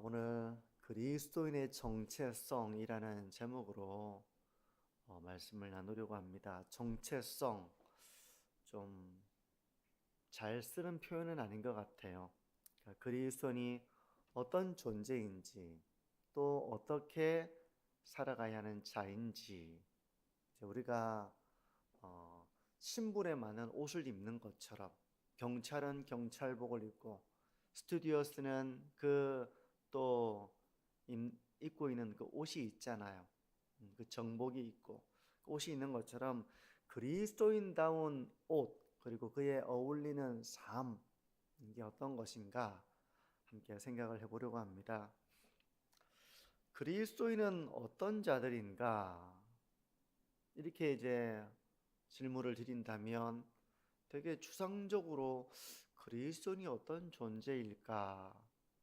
오늘 그리스도인의 정체성이라는 제목으로 말씀을 나누려고 합니다. 정체성, 좀 잘 쓰는 표현은 아닌 것 같아요. 그러니까 그리스도인이 어떤 존재인지, 또 어떻게 살아가야 하는 자인지, 우리가 신분에 맞는 옷을 입는 것처럼 경찰은 경찰복을 입고 스튜디오스는 또 입고 있는 그 옷이 있잖아요. 그 정복이 있고 그 옷이 있는 것처럼 그리스도인다운 옷, 그리고 그에 어울리는 삶, 이게 어떤 것인가 함께 생각을 해보려고 합니다. 그리스도인은 어떤 자들인가, 이렇게 이제 질문을 드린다면 되게 추상적으로 그리스도인이 어떤 존재일까,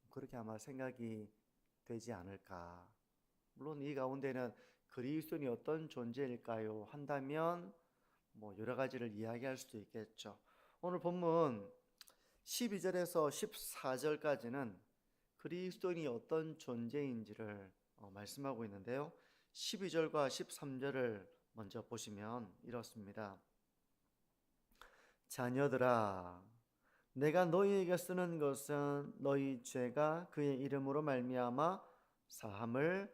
그렇게 아마 생각이 되지 않을까. 물론 이 가운데는 그리스도인이 어떤 존재일까요 한다면 여러 가지를 이야기할 수도 있겠죠. 오늘 본문 12절에서 14절까지는 그리스도인이 어떤 존재인지를 말씀하고 있는데요. 12절과 13절을 먼저 보시면 이렇습니다. 자녀들아, 내가 너희에게 쓰는 것은 너희 죄가 그의 이름으로 말미암아 사함을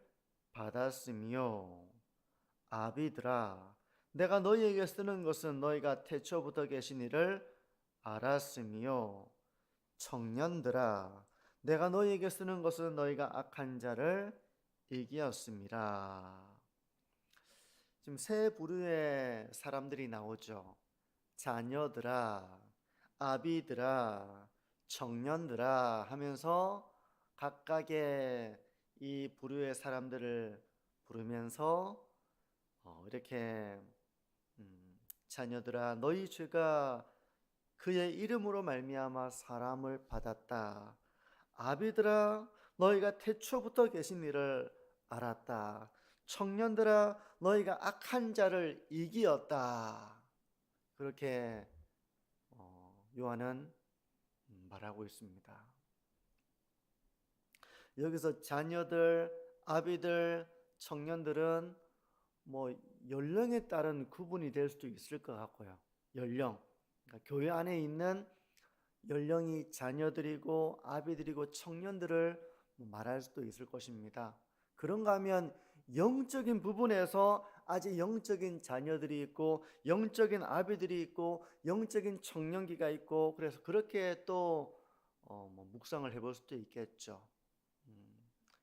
받았으며, 아비들아, 내가 너희에게 쓰는 것은 너희가 태초부터 계신 이를 알았으며, 청년들아, 내가 너희에게 쓰는 것은 너희가 악한 자를 이기었습니다. 지금 세 부류의 사람들이 나오죠. 자녀들아, 아비들아, 청년들아 하면서 각각의 이 부류의 사람들을 부르면서 이렇게 자녀들아, 너희 죄가 그의 이름으로 말미암아 사람을 받았다. 아비들아, 너희가 태초부터 계신 이를 알았다. 청년들아, 너희가 악한 자를 이기었다. 그렇게 요한은 말하고 있습니다. 여기서 자녀들, 아비들, 청년들은 연령에 따른 구분이 될 수도 있을 것 같고요. 연령, 그러니까 교회 안에 있는 연령이 자녀들이고 아비들이고 청년들을 말할 수도 있을 것입니다. 그런가 하면 영적인 부분에서 아직 영적인 자녀들이 있고 영적인 아비들이 있고 영적인 청년기가 있고, 그래서 그렇게 또 묵상을 해볼 수도 있겠죠.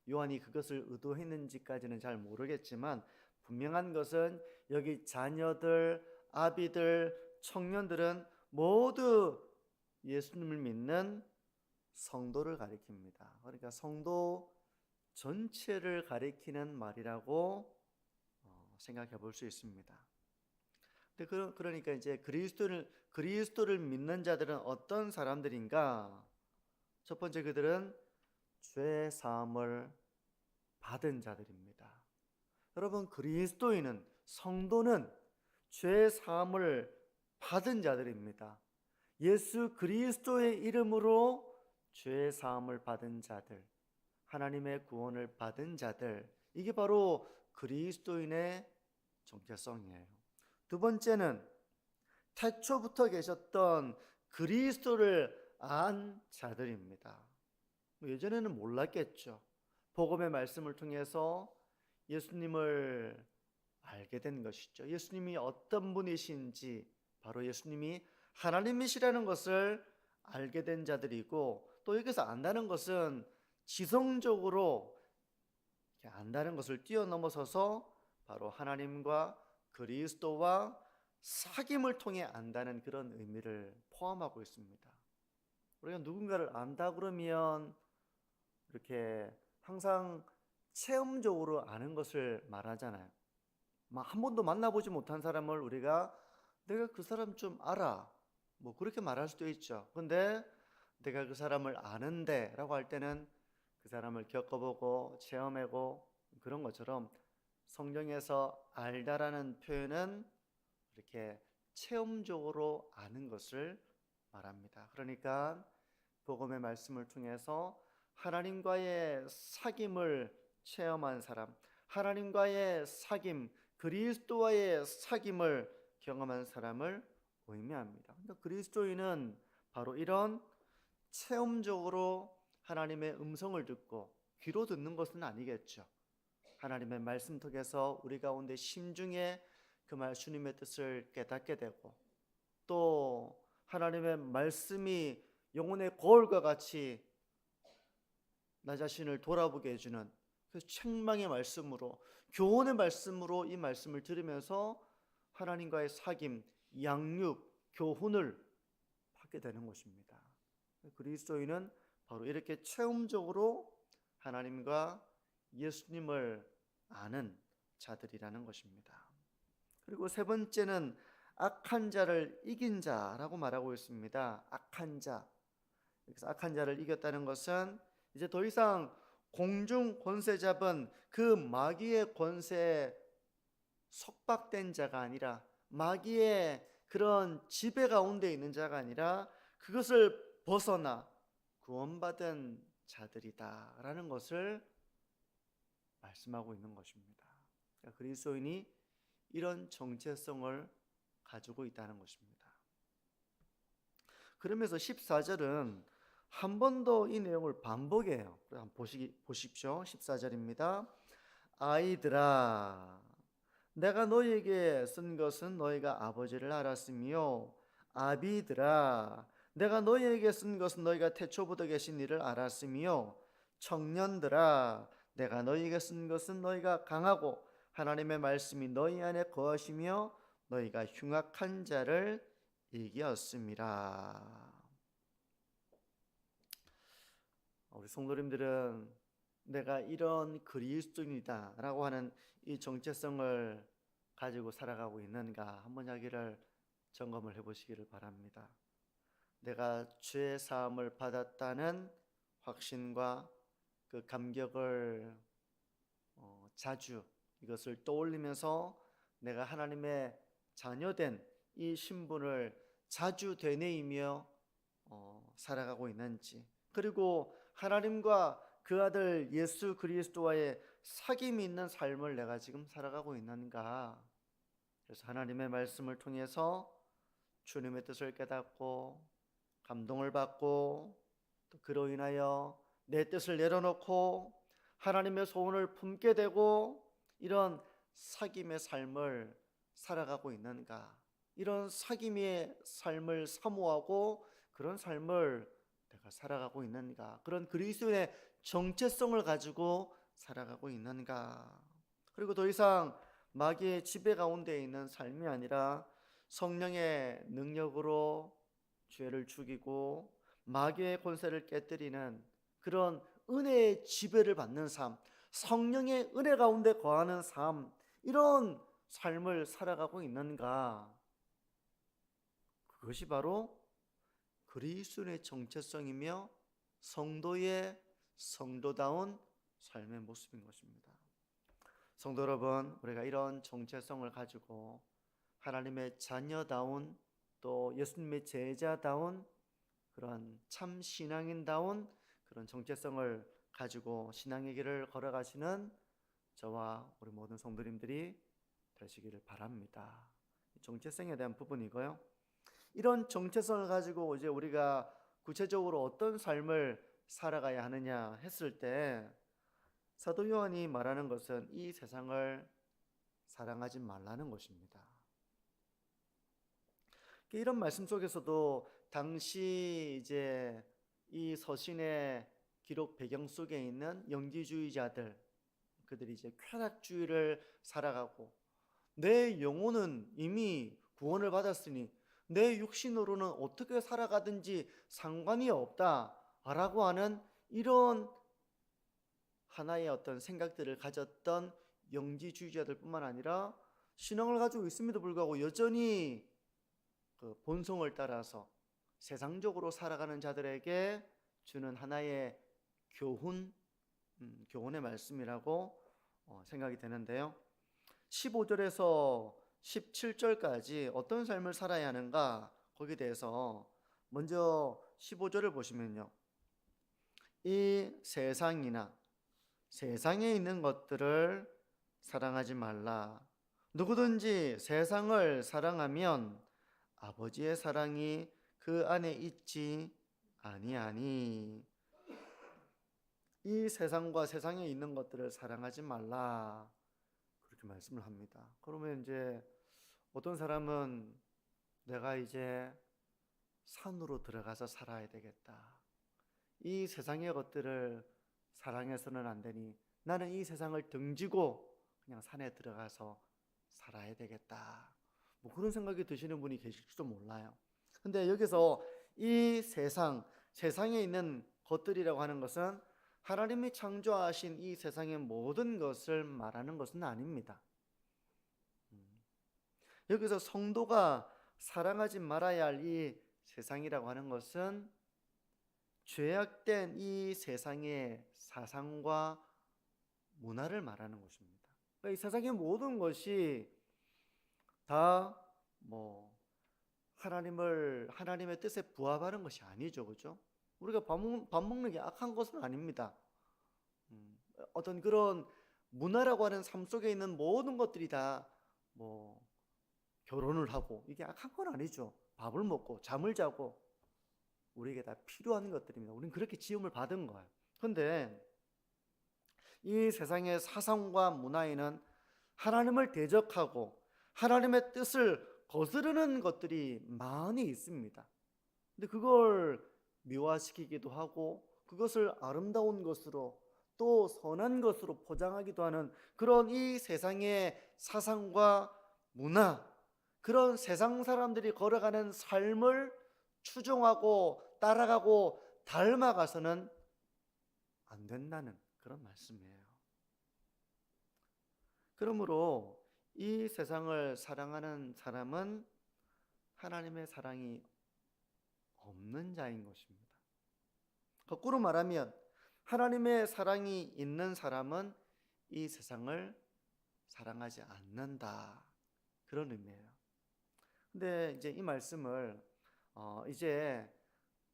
요한이 그것을 의도했는지까지는 잘 모르겠지만 분명한 것은 여기 자녀들, 아비들, 청년들은 모두 예수님을 믿는 성도를 가리킵니다. 그러니까 성도 전체를 가리키는 말이라고 생각해 볼 수 있습니다. 그러니까 이제 그리스도를 믿는 자들은 어떤 사람들인가? 첫 번째, 그들은 죄 사함을 받은 자들입니다. 여러분, 그리스도인은, 성도는 죄 사함을 받은 자들입니다. 예수 그리스도의 이름으로 죄 사함을 받은 자들, 하나님의 구원을 받은 자들, 이게 바로 그리스도인의 정체성이에요. 두 번째는 태초부터 계셨던 그리스도를 안 자들입니다. 예전에는 몰랐겠죠. 복음의 말씀을 통해서 예수님을 알게 된 것이죠. 예수님이 어떤 분이신지, 바로 예수님이 하나님이시라는 것을 알게 된 자들이고, 또 여기서 안다는 것은 지성적으로 안다는 것을 뛰어넘어서서 바로 하나님과 그리스도와 사귐을 통해 안다는 그런 의미를 포함하고 있습니다. 우리가 누군가를 안다 그러면 이렇게 항상 체험적으로 아는 것을 말하잖아요. 한 번도 만나보지 못한 사람을 우리가 내가 그 사람 좀 알아, 그렇게 말할 수도 있죠. 근데 내가 그 사람을 아는데 라고 할 때는 그 사람을 겪어보고 체험하고, 그런 것처럼 성경에서 알다라는 표현은 이렇게 체험적으로 아는 것을 말합니다. 그러니까 복음의 말씀을 통해서 하나님과의 사귐을 체험한 사람, 하나님과의 사귐, 그리스도와의 사귐을 경험한 사람을 의미합니다. 그러니까 그리스도인은 바로 이런 체험적으로 하나님의 음성을 듣고 귀로 듣는 것은 아니겠죠. 하나님의 말씀 통해서 우리 가운데 심중에 그 주님의 뜻을 깨닫게 되고, 또 하나님의 말씀이 영혼의 거울과 같이 나 자신을 돌아보게 해주는 그 책망의 말씀으로, 교훈의 말씀으로 이 말씀을 들으면서 하나님과의 사귐, 양육, 교훈을 받게 되는 것입니다. 그리스도인은 바로 이렇게 체험적으로 하나님과 예수님을 아는 자들이라는 것입니다. 그리고 세 번째는 악한 자를 이긴 자라고 말하고 있습니다. 악한 자. 여기서 악한 자를 이겼다는 것은 이제 더 이상 공중 권세 잡은 그 마귀의 권세에 속박된 자가 아니라, 마귀의 그런 지배 가운데 있는 자가 아니라 그것을 벗어나 구원받은 자들이다라는 것을 말씀하고 있는 것입니다. 그러니까 그리스도인이 이런 정체성을 가지고 있다는 것입니다. 그러면서 14절은 한 번 더 이 내용을 반복해요. 한번 보십시오. 14절입니다. 아이들아, 내가 너희에게 쓴 것은 너희가 아버지를 알았으며, 아비들아, 내가 너희에게 쓴 것은 너희가 태초부터 계신 이를 알았으며, 청년들아, 내가 너희에게 쓴 것은 너희가 강하고 하나님의 말씀이 너희 안에 거하시며 너희가 흉악한 자를 이겼음이라. 우리 성도님들은 내가 이런 그리스도인이다 라고 하는 이 정체성을 가지고 살아가고 있는가 한번 자기를 점검을 해보시기를 바랍니다. 내가 죄 사함을 받았다는 확신과 그 감격을 자주 이것을 떠올리면서 내가 하나님의 자녀된 이 신분을 자주 되뇌이며 살아가고 있는지, 그리고 하나님과 그 아들 예수 그리스도와의 사귐이 있는 삶을 내가 지금 살아가고 있는가. 그래서 하나님의 말씀을 통해서 주님의 뜻을 깨닫고 감동을 받고, 또 그로 인하여 내 뜻을 내려놓고 하나님의 소원을 품게 되고, 이런 사귐의 삶을 살아가고 있는가. 이런 사귐의 삶을 사모하고 그런 삶을 내가 살아가고 있는가. 그런 그리스도의 정체성을 가지고 살아가고 있는가. 그리고 더 이상 마귀의 지배 가운데 있는 삶이 아니라 성령의 능력으로 죄를 죽이고 마귀의 권세를 깨뜨리는 그런 은혜의 지배를 받는 삶, 성령의 은혜 가운데 거하는 삶, 이런 삶을 살아가고 있는가. 그것이 바로 그리스도의 정체성이며 성도의 성도다운 삶의 모습인 것입니다. 성도 여러분, 우리가 이런 정체성을 가지고 하나님의 자녀다운, 또 예수님의 제자다운 그런 참 신앙인다운 그런 정체성을 가지고 신앙의 길을 걸어가시는 저와 우리 모든 성도님들이 되시기를 바랍니다. 정체성에 대한 부분이고요. 이런 정체성을 가지고 이제 우리가 구체적으로 어떤 삶을 살아가야 하느냐 했을 때, 사도 요한이 말하는 것은 이 세상을 사랑하지 말라는 것입니다. 이런 말씀 속에서도 당시 이제 이 서신의 기록 배경 속에 있는 영지주의자들, 그들이 이제 쾌락주의를 살아가고, 내 영혼은 이미 구원을 받았으니 내 육신으로는 어떻게 살아가든지 상관이 없다라고 하는 이런 하나의 어떤 생각들을 가졌던 영지주의자들 뿐만 아니라, 신앙을 가지고 있음에도 불구하고 여전히 그 본성을 따라서 세상적으로 살아가는 자들에게 주는 하나의 교훈의 말씀이라고 생각이 되는데요. 15절에서 17절까지 어떤 삶을 살아야 하는가, 거기에 대해서 먼저 15절을 보시면요, 이 세상이나 세상에 있는 것들을 사랑하지 말라. 누구든지 세상을 사랑하면 아버지의 사랑이 그 안에 있지 아니하니. 이 세상과 세상에 있는 것들을 사랑하지 말라, 그렇게 말씀을 합니다. 그러면 이제 어떤 사람은 내가 이제 산으로 들어가서 살아야 되겠다, 이 세상의 것들을 사랑해서는 안 되니 나는 이 세상을 등지고 그냥 산에 들어가서 살아야 되겠다, 뭐 그런 생각이 드시는 분이 계실지도 몰라요. 근데 여기서 이 세상에 있는 것들이라고 하는 것은 하나님이 창조하신 이 세상의 모든 것을 말하는 것은 아닙니다. 여기서 성도가 사랑하지 말아야 할 이 세상이라고 하는 것은 죄악된 이 세상의 사상과 문화를 말하는 것입니다. 그러니까 이 세상의 모든 것이 다 하나님의 뜻에 부합하는 것이 아니죠, 그죠? 우리가 밥 먹는 게 악한 것은 아닙니다. 어떤 그런 문화라고 하는 삶 속에 있는 모든 것들이 다 결혼을 하고 이게 악한 건 아니죠. 밥을 먹고 잠을 자고 우리에게 다 필요한 것들입니다. 우리는 그렇게 지음을 받은 거예요. 그런데 이 세상의 사상과 문화에는 하나님을 대적하고 하나님의 뜻을 거스르는 것들이 많이 있습니다. 근데 그걸 미화시키기도 하고 그것을 아름다운 것으로 또 선한 것으로 포장하기도 하는 그런 이 세상의 사상과 문화, 그런 세상 사람들이 걸어가는 삶을 추종하고 따라가고 닮아가서는 안 된다는 그런 말씀이에요. 그러므로 이 세상을 사랑하는 사람은 하나님의 사랑이 없는 자인 것입니다. 거꾸로 말하면 하나님의 사랑이 있는 사람은 이 세상을 사랑하지 않는다, 그런 의미예요. 근데 이제 이 말씀을 이제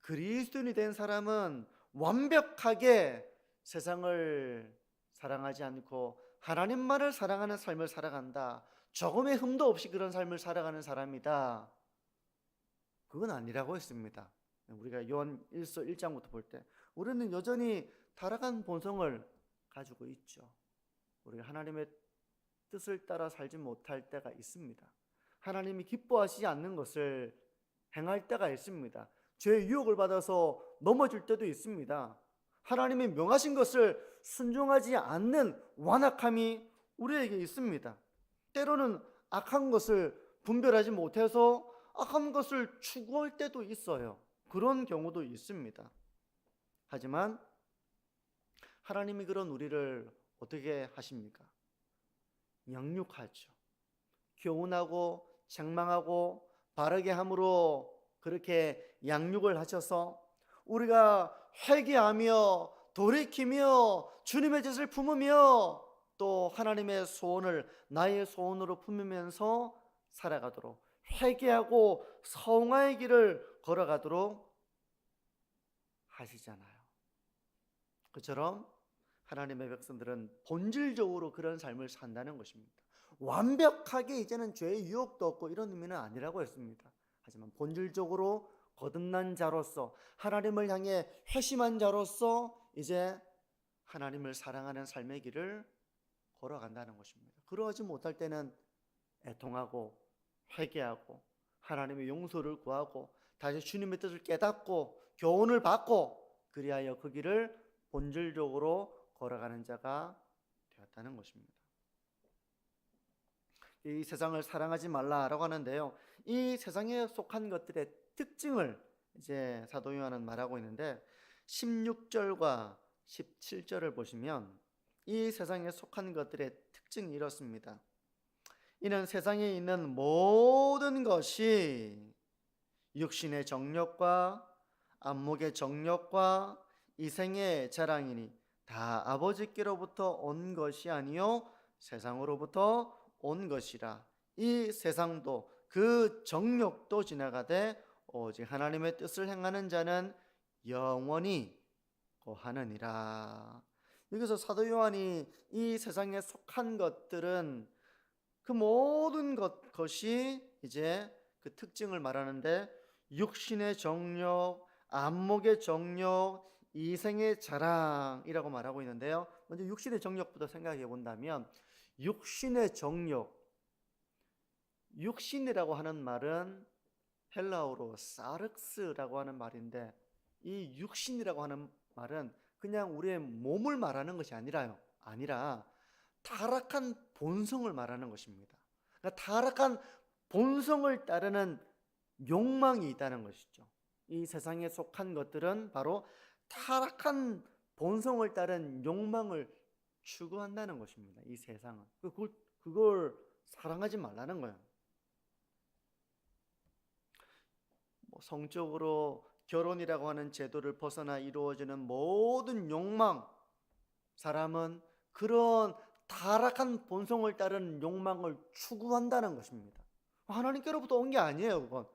그리스도인이 된 사람은 완벽하게 세상을 사랑하지 않고 하나님만을 사랑하는 삶을 살아간다, 조금의 흠도 없이 그런 삶을 살아가는 사람이다, 그건 아니라고 했습니다. 우리가 요한 1서 1장부터 볼 때 우리는 여전히 타락한 본성을 가지고 있죠. 우리가 하나님의 뜻을 따라 살지 못할 때가 있습니다. 하나님이 기뻐하시지 않는 것을 행할 때가 있습니다. 죄의 유혹을 받아서 넘어질 때도 있습니다. 하나님이 명하신 것을 순종하지 않는 완악함이 우리에게 있습니다. 때로는 악한 것을 분별하지 못해서 악한 것을 추구할 때도 있어요. 그런 경우도 있습니다. 하지만 하나님이 그런 우리를 어떻게 하십니까? 양육하죠. 교훈하고 책망하고 바르게 함으로 그렇게 양육을 하셔서 우리가 회개하며 돌이키며 주님의 뜻을 품으며 또 하나님의 소원을 나의 소원으로 품으면서 살아가도록, 회개하고 성화의 길을 걸어가도록 하시잖아요. 그처럼 하나님의 백성들은 본질적으로 그런 삶을 산다는 것입니다. 완벽하게 이제는 죄의 유혹도 없고 이런 의미는 아니라고 했습니다. 하지만 본질적으로 거듭난 자로서 하나님을 향해 회심한 자로서 이제 하나님을 사랑하는 삶의 길을 걸어간다는 것입니다. 그러하지 못할 때는 애통하고 회개하고 하나님의 용서를 구하고 다시 주님의 뜻을 깨닫고 교훈을 받고 그리하여 그 길을 본질적으로 걸어가는 자가 되었다는 것입니다. 이 세상을 사랑하지 말라라고 하는데요, 이 세상에 속한 것들의 특징을 이제 사도 요한은 말하고 있는데 16절과 17절을 보시면 이 세상에 속한 것들의 특징이 이렇습니다. 이는 세상에 있는 모든 것이 육신의 정욕과 안목의 정욕과 이생의 자랑이니 다 아버지께로부터 온 것이 아니요 세상으로부터 온 것이라. 이 세상도 그 정욕도 지나가되 오직 하나님의 뜻을 행하는 자는 영원히 거하느니라. 여기서 사도 요한이 이 세상에 속한 것들은 그 모든 것이 이제 그 특징을 말하는데, 육신의 정욕, 안목의 정욕, 이생의 자랑이라고 말하고 있는데요. 먼저 육신의 정욕부터 생각해 본다면, 육신의 정욕, 육신이라고 하는 말은 헬라어로 사르크스라고 하는 말인데, 이 육신이라고 하는 말은 그냥 우리의 몸을 말하는 것이 아니라 타락한 본성을 말하는 것입니다. 그러니까 타락한 본성을 따르는 욕망이 있다는 것이죠. 이 세상에 속한 것들은 바로 타락한 본성을 따른 욕망을 추구한다는 것입니다. 이 세상은 그걸 사랑하지 말라는 거예요. 성적으로 결혼이라고 하는 제도를 벗어나 이루어지는 모든 욕망, 사람은 그런 타락한 본성을 따른 욕망을 추구한다는 것입니다. 하나님께로부터 온 게 아니에요. 그건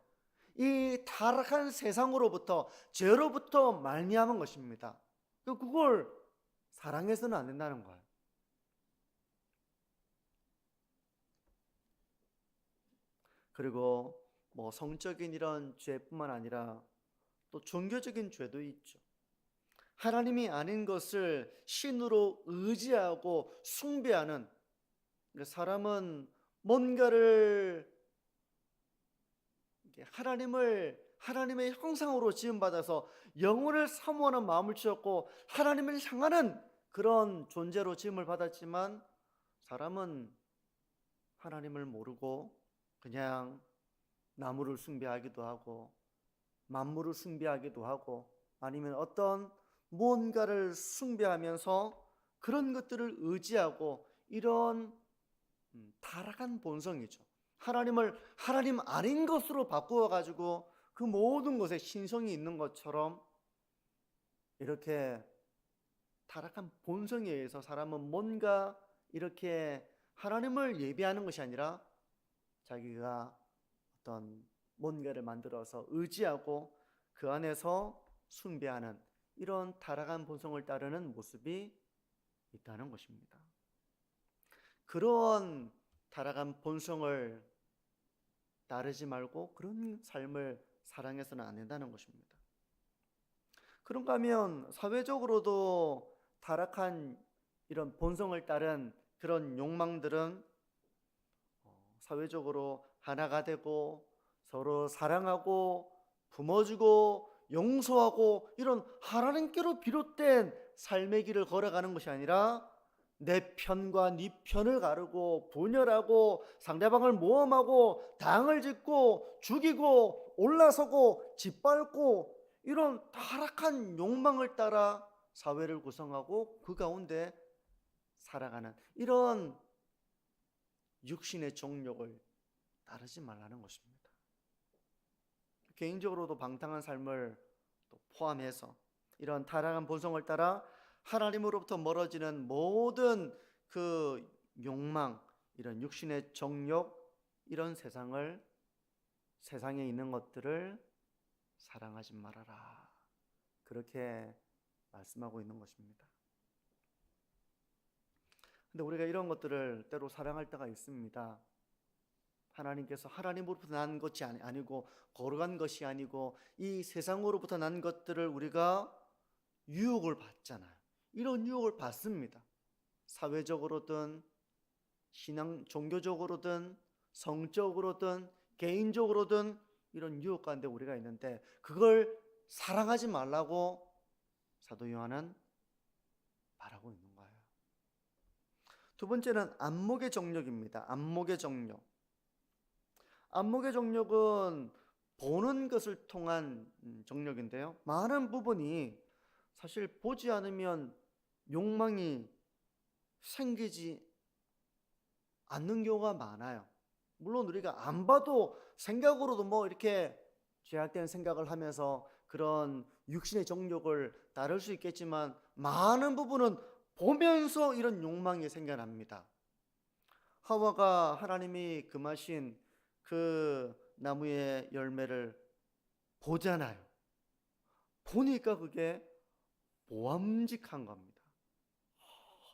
이 타락한 세상으로부터, 죄로부터 말미암은 것입니다. 그걸 사랑해서는 안 된다는 거예요. 그리고 성적인 이런 죄뿐만 아니라 또 종교적인 죄도 있죠. 하나님이 아닌 것을 신으로 의지하고 숭배하는, 사람은 뭔가를 하나님의 형상으로 지음받아서 영혼을 사모하는 마음을 주었고 하나님을 향하는 그런 존재로 지음을 받았지만, 사람은 하나님을 모르고 그냥 나무를 숭배하기도 하고 만물을 숭배하기도 하고, 아니면 어떤 무언가를 숭배하면서 그런 것들을 의지하고, 이런 타락한 본성이죠. 하나님 아닌 것으로 바꾸어 가지고 그 모든 것에 신성이 있는 것처럼, 이렇게 타락한 본성에 의해서 사람은 뭔가 이렇게 하나님을 예배하는 것이 아니라 자기가 어떤 뭔가를 만들어서 의지하고 그 안에서 숭배하는, 이런 타락한 본성을 따르는 모습이 있다는 것입니다. 그런 타락한 본성을 따르지 말고 그런 삶을 사랑해서는 안 된다는 것입니다. 그런가 하면 사회적으로도 타락한 이런 본성을 따른 그런 욕망들은 사회적으로 하나가 되고 서로 사랑하고 품어주고 용서하고, 이런 하나님께로 비롯된 삶의 길을 걸어가는 것이 아니라 내 편과 네 편을 가르고 분열하고 상대방을 모함하고 당을 짓고 죽이고 올라서고 짓밟고, 이런 타락한 욕망을 따라 사회를 구성하고 그 가운데 살아가는, 이런 육신의 정욕을 따르지 말라는 것입니다. 개인적으로도 방탕한 삶을 또 포함해서 이런 타락한 본성을 따라 하나님으로부터 멀어지는 모든 그 욕망, 이런 육신의 정욕, 이런 세상에 있는 것들을 사랑하지 말아라, 그렇게 말씀하고 있는 것입니다. 근데 우리가 이런 것들을 때로 사랑할 때가 있습니다. 하나님께서 하나님으로부터 난 것이 아니고 거룩한 것이 아니고 이 세상으로부터 난 것들을 우리가 유혹을 받잖아요. 이런 유혹을 받습니다. 사회적으로든 종교적으로든 성적으로든 개인적으로든 이런 유혹 가운데 우리가 있는데, 그걸 사랑하지 말라고 사도 요한은 말하고 있는 거예요. 두 번째는 안목의 정욕입니다. 안목의 정욕. 안목의 정욕은 보는 것을 통한 정욕인데요, 많은 부분이 사실 보지 않으면 욕망이 생기지 않는 경우가 많아요. 물론 우리가 안 봐도 생각으로도 이렇게 죄악된 생각을 하면서 그런 육신의 정욕을 따를 수 있겠지만, 많은 부분은 보면서 이런 욕망이 생겨납니다. 하와가 하나님이 금하신 그 나무의 열매를 보잖아요. 보니까 그게 보암직한 겁니다.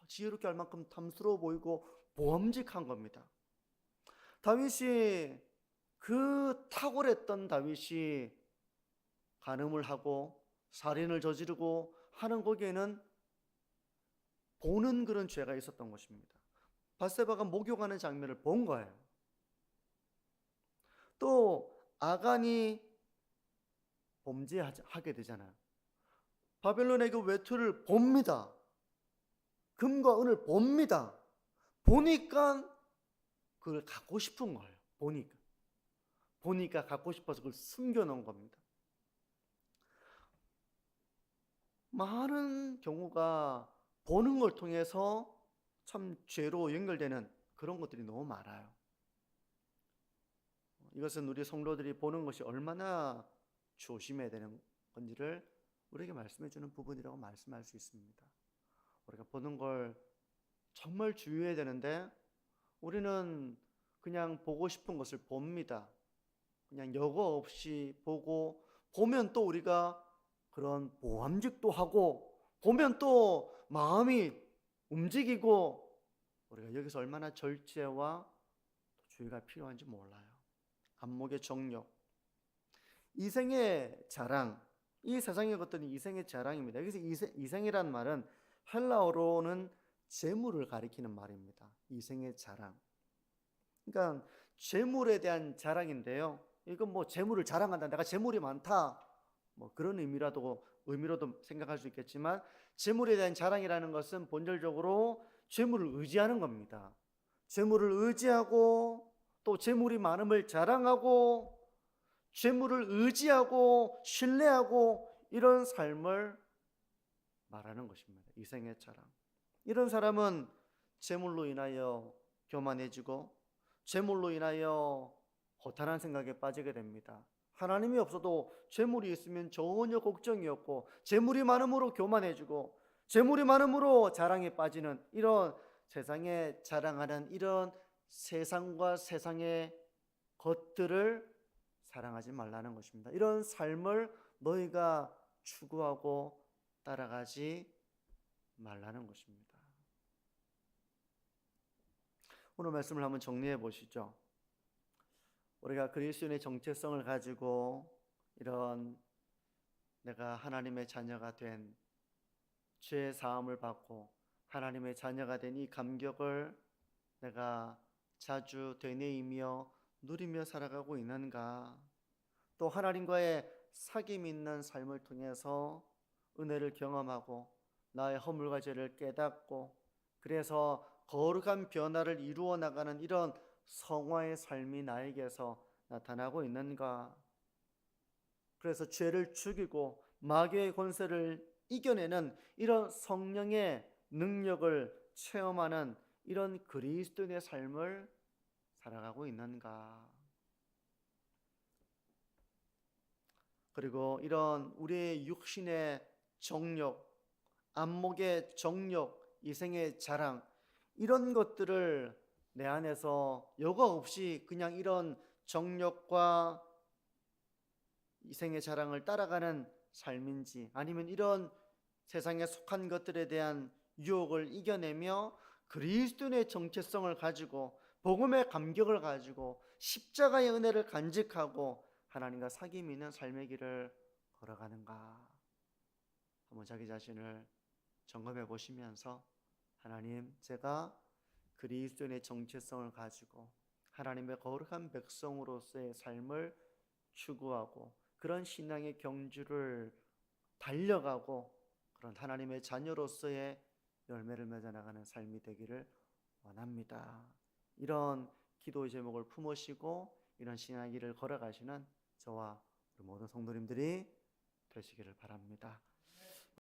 지혜롭게 할 만큼 탐스러워 보이고 보암직한 겁니다. 다윗이 그 탁월했던 다윗이 간음을 하고 살인을 저지르고 하는 거기에는 보는 그런 죄가 있었던 것입니다. 밧세바가 목욕하는 장면을 본 거예요. 또 아간이 범죄하게 되잖아요. 바벨론의 그 외투를 봅니다. 금과 은을 봅니다. 보니까 그걸 갖고 싶은 거예요. 보니까 갖고 싶어서 그걸 숨겨놓은 겁니다. 많은 경우가 보는 걸 통해서 참 죄로 연결되는 그런 것들이 너무 많아요. 이것은 우리 성도들이 보는 것이 얼마나 조심해야 되는 건지를 우리에게 말씀해 주는 부분이라고 말씀할 수 있습니다. 우리가 보는 걸 정말 주의해야 되는데 우리는 그냥 보고 싶은 것을 봅니다. 그냥 여과 없이 보고, 보면 또 우리가 그런 보암직도 하고, 보면 또 마음이 움직이고, 우리가 여기서 얼마나 절제와 주의가 필요한지 몰라요. 안목의 정욕, 이생의 자랑, 이 세상의 것들은 이생의 자랑입니다. 여기서 이생이란 말은 헬라어로는 재물을 가리키는 말입니다. 이생의 자랑. 그러니까 재물에 대한 자랑인데요. 이건 뭐 재물을 자랑한다, 내가 재물이 많다, 뭐 그런 의미로도 생각할 수 있겠지만, 재물에 대한 자랑이라는 것은 본질적으로 재물을 의지하는 겁니다. 재물을 의지하고 또 재물이 많음을 자랑하고 재물을 의지하고 신뢰하고 이런 삶을 말하는 것입니다. 이생의 자랑. 이런 사람은 재물로 인하여 교만해지고 재물로 인하여 허탄한 생각에 빠지게 됩니다. 하나님이 없어도 재물이 있으면 전혀 걱정이 없고, 재물이 많음으로 교만해지고 재물이 많음으로 자랑에 빠지는, 이런 세상에 자랑하는 이런 세상과 세상의 것들을 사랑하지 말라는 것입니다. 이런 삶을 너희가 추구하고 따라가지 말라는 것입니다. 오늘 말씀을 한번 정리해 보시죠. 우리가 그리스도인의 정체성을 가지고 이런 내가 하나님의 자녀가 된, 죄 사함을 받고 하나님의 자녀가 된 이 감격을 내가 자주 되뇌이며 누리며 살아가고 있는가? 또 하나님과의 사귐 있는 삶을 통해서 은혜를 경험하고 나의 허물과 죄를 깨닫고 그래서 거룩한 변화를 이루어 나가는 이런 성화의 삶이 나에게서 나타나고 있는가? 그래서 죄를 죽이고 마귀의 권세를 이겨내는 이런 성령의 능력을 체험하는 이런 그리스도인의 삶을 살아가고 있는가? 그리고 이런 우리의 육신의 정욕, 안목의 정욕, 이생의 자랑, 이런 것들을 내 안에서 여과 없이 그냥 이런 정욕과 이생의 자랑을 따라가는 삶인지, 아니면 이런 세상에 속한 것들에 대한 유혹을 이겨내며 그리스도의 정체성을 가지고 복음의 감격을 가지고 십자가의 은혜를 간직하고 하나님과 사귐 있는 삶의 길을 걸어가는가? 한번 자기 자신을 점검해 보시면서, 하나님, 제가 그리스도의 정체성을 가지고 하나님의 거룩한 백성으로서의 삶을 추구하고 그런 신앙의 경주를 달려가고 그런 하나님의 자녀로서의 열매를 맺어나가는 삶이 되기를 원합니다. 이런 기도의 제목을 품으시고 이런 신앙의 길을 걸어가시는 저와 우리 모든 성도님들이 되시기를 바랍니다.